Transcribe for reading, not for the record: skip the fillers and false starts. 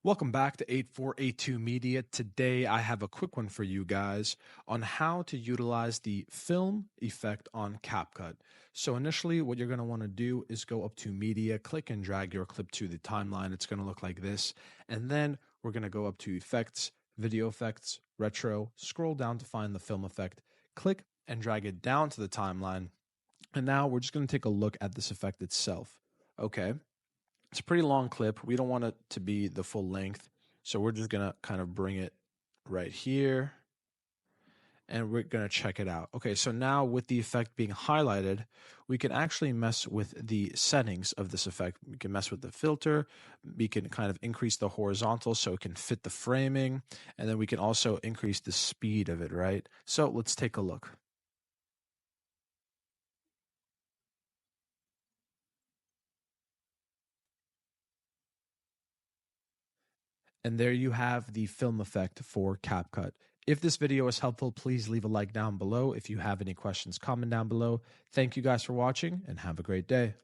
Welcome back to 8482 Media. Today I have a quick one for you guys on how to utilize the film effect on CapCut. So initially what you're going to want to do is go up to Media, click and drag your clip to the timeline. It's going to look like this. And then we're going to go up to Effects, Video Effects, Retro, scroll down to find the film effect, click and drag it down to the timeline. And now we're just going to take a look at this effect itself. Okay. It's a pretty long clip. We don't want it to be the full length. So we're just going to kind of bring it right here and we're going to check it out. Okay, so now with the effect being highlighted, we can actually mess with the settings of this effect. We can mess with the filter. We can kind of increase the horizontal so it can fit the framing. And then we can also increase the speed of it, right? So let's take a look. And there you have the film effect for CapCut. If this video was helpful, please leave a like down below. If you have any questions, comment down below. Thank you guys for watching and have a great day.